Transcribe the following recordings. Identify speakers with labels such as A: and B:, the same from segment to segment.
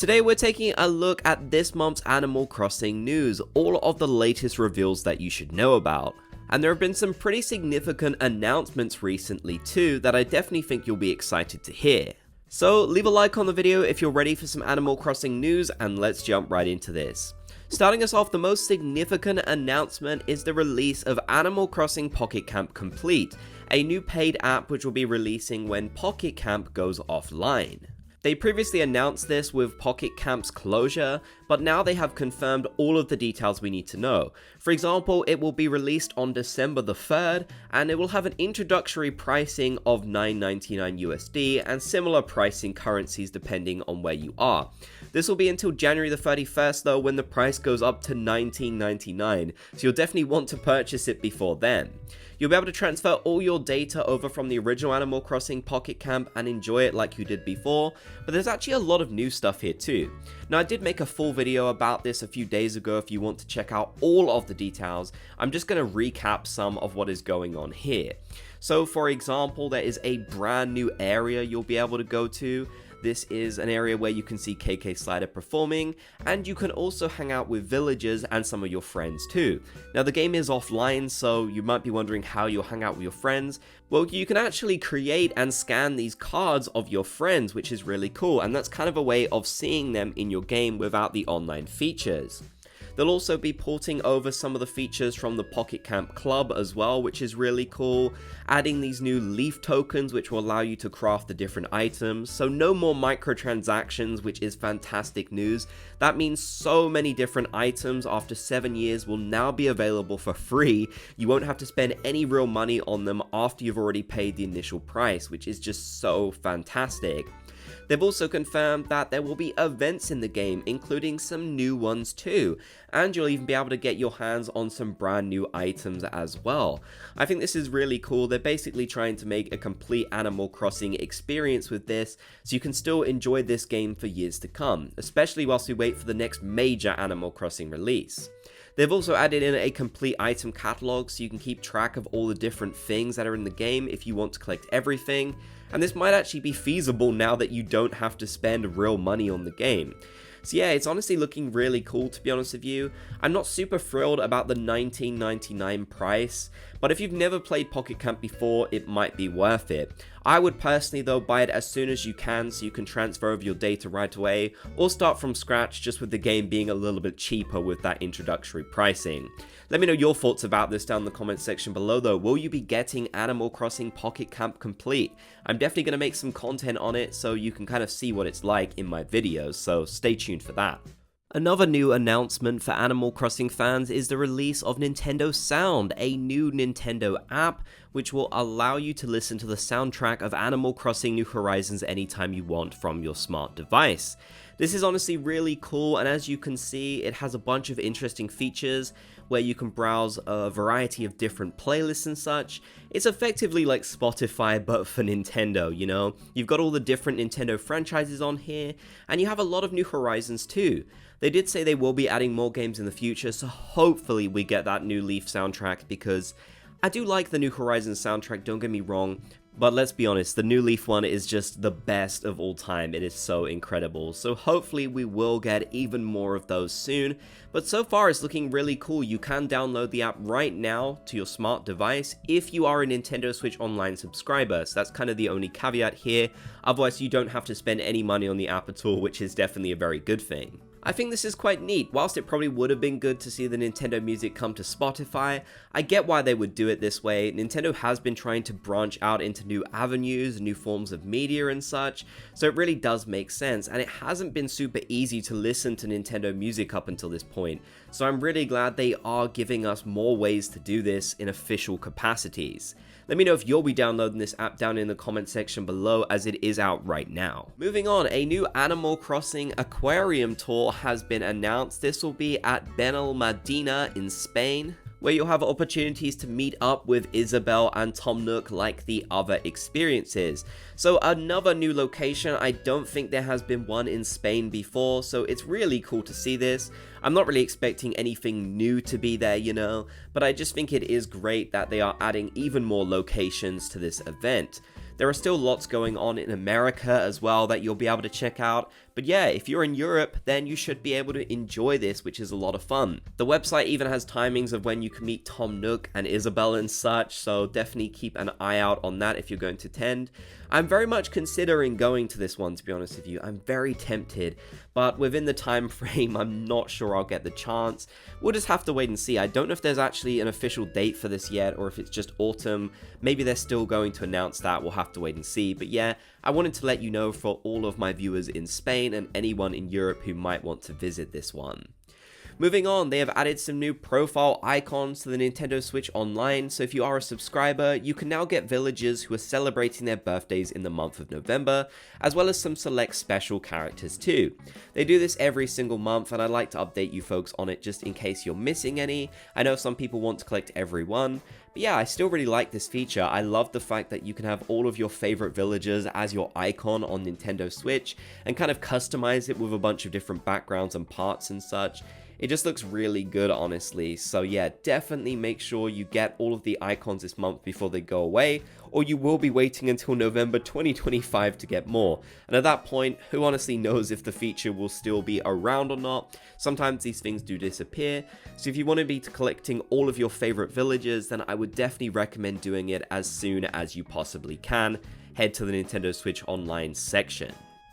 A: Today we're taking a look at this month's Animal Crossing news, all of the latest reveals that you should know about. And there have been some pretty significant announcements recently too that I definitely think you'll be excited to hear. So leave a like on the video if you're ready for some Animal Crossing news, and let's jump right into this. Starting us off, the most significant announcement is the release of Animal Crossing Pocket Camp Complete, a new paid app which will be releasing when Pocket Camp goes offline. They previously announced this with Pocket Camp's closure, but now they have confirmed all of the details we need to know. For example, it will be released on December the 3rd, and it will have an introductory pricing of $9.99 USD and similar pricing currencies depending on where you are. This will be until January the 31st though, when the price goes up to $19.99, so you'll definitely want to purchase it before then. You'll be able to transfer all your data over from the original Animal Crossing Pocket Camp and enjoy it like you did before, but there's actually a lot of new stuff here too. Now, I did make a full video about this a few days ago if you want to check out all of the details. I'm just going to recap some of what is going on here. So for example, there is a brand new area you'll be able to go to. This is an area where you can see KK Slider performing, and you can also hang out with villagers and some of your friends too. Now the game is offline, so you might be wondering how you'll hang out with your friends. Well, you can actually create and scan these cards of your friends, which is really cool, and that's kind of a way of seeing them in your game without the online features. They'll also be porting over some of the features from the Pocket Camp Club as well, which is really cool, adding these new leaf tokens which will allow you to craft the different items, so no more microtransactions, which is fantastic news. That means so many different items after 7 years will now be available for free. You won't have to spend any real money on them after you've already paid the initial price, which is just so fantastic. They've also confirmed that there will be events in the game, including some new ones too, and you'll even be able to get your hands on some brand new items as well. I think this is really cool. They're basically trying to make a complete Animal Crossing experience with this, so you can still enjoy this game for years to come, especially whilst we wait for the next major Animal Crossing release. They've also added in a complete item catalog so you can keep track of all the different things that are in the game if you want to collect everything, and this might actually be feasible now that you don't have to spend real money on the game. So yeah, it's honestly looking really cool, to be honest with you. I'm not super thrilled about the $19.99 price, but if you've never played Pocket Camp before, it might be worth it. I would personally though buy it as soon as you can so you can transfer over your data right away, or start from scratch just with the game being a little bit cheaper with that introductory pricing. Let me know your thoughts about this down in the comment section below though. Will you be getting Animal Crossing Pocket Camp Complete? I'm definitely going to make some content on it so you can kind of see what it's like in my videos, so stay tuned for that. Another new announcement for Animal Crossing fans is the release of Nintendo Sound, a new Nintendo app which will allow you to listen to the soundtrack of Animal Crossing New Horizons anytime you want from your smart device. This is honestly really cool, and as you can see, it has a bunch of interesting features where you can browse a variety of different playlists and such. It's effectively like Spotify but for Nintendo, you know? You've got all the different Nintendo franchises on here, and you have a lot of New Horizons too. They did say they will be adding more games in the future, so hopefully we get that new Leaf soundtrack, because I do like the New Horizons soundtrack, don't get me wrong, but let's be honest, the new Leaf one is just the best of all time. It is so incredible. So hopefully we will get even more of those soon. But so far it's looking really cool. You can download the app right now to your smart device if you are a Nintendo Switch Online subscriber. So that's kind of the only caveat here. Otherwise you don't have to spend any money on the app at all, which is definitely a very good thing. I think this is quite neat. Whilst it probably would have been good to see the Nintendo music come to Spotify, I get why they would do it this way. Nintendo has been trying to branch out into new avenues, new forms of media and such, so it really does make sense, and it hasn't been super easy to listen to Nintendo music up until this point, so I'm really glad they are giving us more ways to do this in official capacities. Let me know if you'll be downloading this app down in the comment section below, as it is out right now. Moving on, a new Animal Crossing aquarium tour has been announced. This will be at Benalmadena in Spain, where you'll have opportunities to meet up with Isabelle and Tom Nook like the other experiences. So another new location. I don't think there has been one in Spain before, so it's really cool to see this. I'm not really expecting anything new to be there, you know, but I just think it is great that they are adding even more locations to this event. There are still lots going on in America as well that you'll be able to check out. But yeah, if you're in Europe, then you should be able to enjoy this, which is a lot of fun. The website even has timings of when you can meet Tom Nook and Isabel and such, so definitely keep an eye out on that if you're going to attend. I'm very much considering going to this one, to be honest with you. I'm very tempted, but within the time frame, I'm not sure I'll get the chance. We'll just have to wait and see. I don't know if there's actually an official date for this yet, or if it's just autumn. Maybe they're still going to announce that. We'll have to wait and see. But yeah, I wanted to let you know for all of my viewers in Spain and anyone in Europe who might want to visit this one. Moving on, they have added some new profile icons to the Nintendo Switch Online, so if you are a subscriber, you can now get villagers who are celebrating their birthdays in the month of November, as well as some select special characters too. They do this every single month, and I'd like to update you folks on it just in case you're missing any. I know some people want to collect every one, but yeah, I still really like this feature. I love the fact that you can have all of your favorite villagers as your icon on Nintendo Switch, and kind of customize it with a bunch of different backgrounds and parts and such. It just looks really good, honestly. So yeah, definitely make sure you get all of the icons this month before they go away, or you will be waiting until November 2025 to get more. And at that point, who honestly knows if the feature will still be around or not? Sometimes these things do disappear. So if you want to be collecting all of your favorite villagers, then I would definitely recommend doing it as soon as you possibly can. Head to the Nintendo Switch Online section.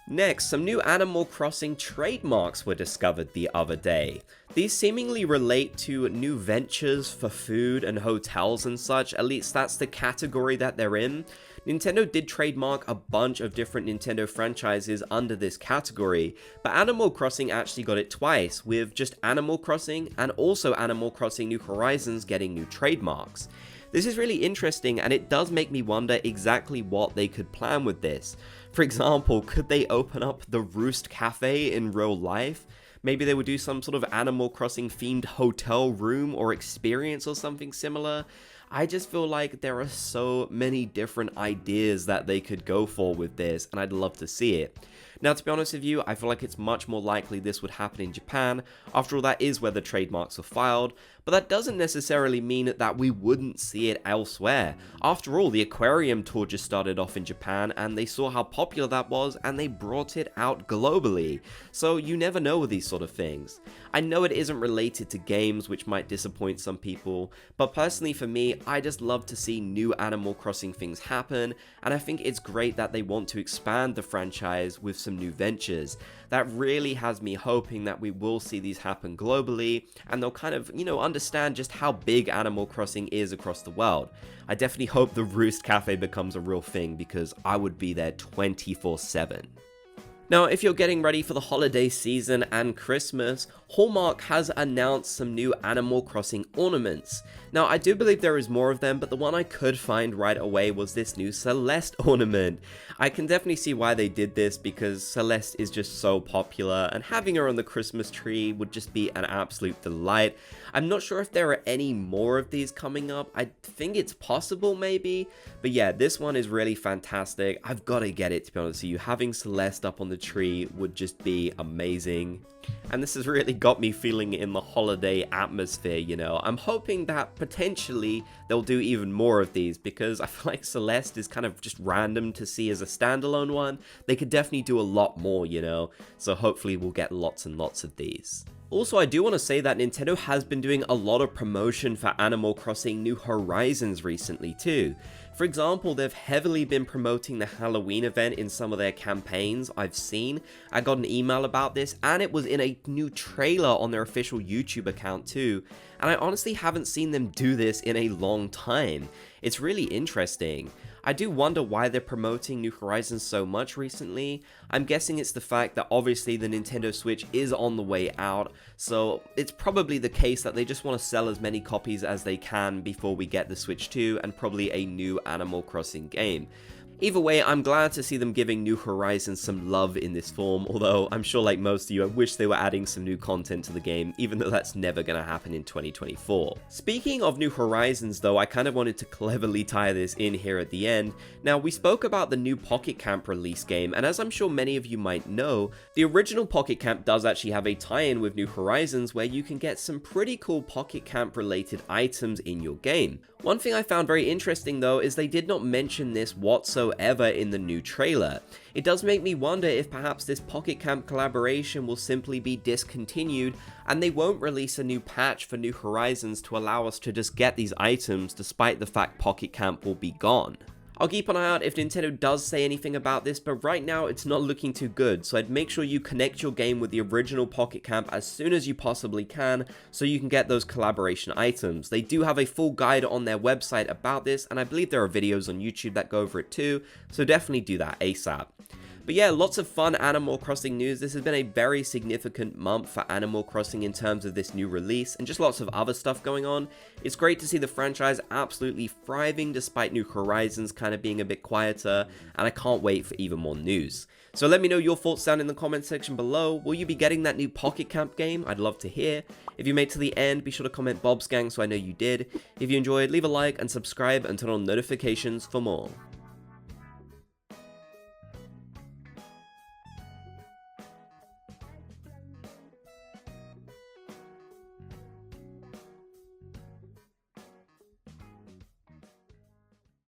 A: Next, some new Animal Crossing trademarks were discovered the other day. These seemingly relate to new ventures for food and hotels and such, at least that's the category that they're in. Nintendo did trademark a bunch of different Nintendo franchises under this category, but Animal Crossing actually got it twice, with just Animal Crossing and also Animal Crossing New Horizons getting new trademarks. This is really interesting, and it does make me wonder exactly what they could plan with this. For example, could they open up the Roost Cafe in real life? Maybe they would do some sort of Animal Crossing themed hotel room or experience or something similar. I just feel like there are so many different ideas that they could go for with this, and I'd love to see it. Now, to be honest with you, I feel like it's much more likely this would happen in Japan. After all, that is where the trademarks were filed, but that doesn't necessarily mean that we wouldn't see it elsewhere. After all, the aquarium tour just started off in Japan, and they saw how popular that was, and they brought it out globally. So you never know with these sort of things. I know it isn't related to games, which might disappoint some people, but personally for me, I just love to see new Animal Crossing things happen, and I think it's great that they want to expand the franchise with some new ventures. That really has me hoping that we will see these happen globally, and they'll kind of, understand just how big Animal Crossing is across the world. I definitely hope the Roost Cafe becomes a real thing, because I would be there 24/7. Now, if you're getting ready for the holiday season and Christmas, Hallmark has announced some new Animal Crossing ornaments. Now, I do believe there is more of them, but the one I could find right away was this new Celeste ornament. I can definitely see why they did this, because Celeste is just so popular, and having her on the Christmas tree would just be an absolute delight. I'm not sure if there are any more of these coming up. I think it's possible, maybe. But yeah, this one is really fantastic. I've got to get it, to be honest with you. Having Celeste up on the tree would just be amazing. And this has really got me feeling in the holiday atmosphere, I'm hoping that potentially they'll do even more of these, because I feel like Celeste is kind of just random to see as a standalone one. They could definitely do a lot more, so hopefully we'll get lots and lots of these. Also, I do want to say that Nintendo has been doing a lot of promotion for Animal Crossing New Horizons recently too. For example, they've heavily been promoting the Halloween event in some of their campaigns I've seen. I got an email about this, and it was in a new trailer on their official YouTube account too. And I honestly haven't seen them do this in a long time. It's really interesting. I do wonder why they're promoting New Horizons so much recently. I'm guessing it's the fact that obviously the Nintendo Switch is on the way out, so it's probably the case that they just want to sell as many copies as they can before we get the Switch 2 and probably a new Animal Crossing game. Either way, I'm glad to see them giving New Horizons some love in this form, although I'm sure like most of you, I wish they were adding some new content to the game, even though that's never going to happen in 2024. Speaking of New Horizons though, I kind of wanted to cleverly tie this in here at the end. Now, we spoke about the new Pocket Camp release game, and as I'm sure many of you might know, the original Pocket Camp does actually have a tie-in with New Horizons where you can get some pretty cool Pocket Camp related items in your game. One thing I found very interesting though is they did not mention this whatsoever whatsoever in the new trailer. It does make me wonder if perhaps this Pocket Camp collaboration will simply be discontinued and they won't release a new patch for New Horizons to allow us to just get these items despite the fact Pocket Camp will be gone. I'll keep an eye out if Nintendo does say anything about this, but right now it's not looking too good, so I'd make sure you connect your game with the original Pocket Camp as soon as you possibly can, so you can get those collaboration items. They do have a full guide on their website about this, and I believe there are videos on YouTube that go over it too, so definitely do that ASAP. But yeah, lots of fun Animal Crossing news. This has been a very significant month for Animal Crossing in terms of this new release and just lots of other stuff going on. It's great to see the franchise absolutely thriving despite New Horizons kind of being a bit quieter, and I can't wait for even more news. So let me know your thoughts down in the comment section below. Will you be getting that new Pocket Camp game? I'd love to hear. If you made it to the end, be sure to comment Bob's Gang so I know you did. If you enjoyed, leave a like and subscribe and turn on notifications for more.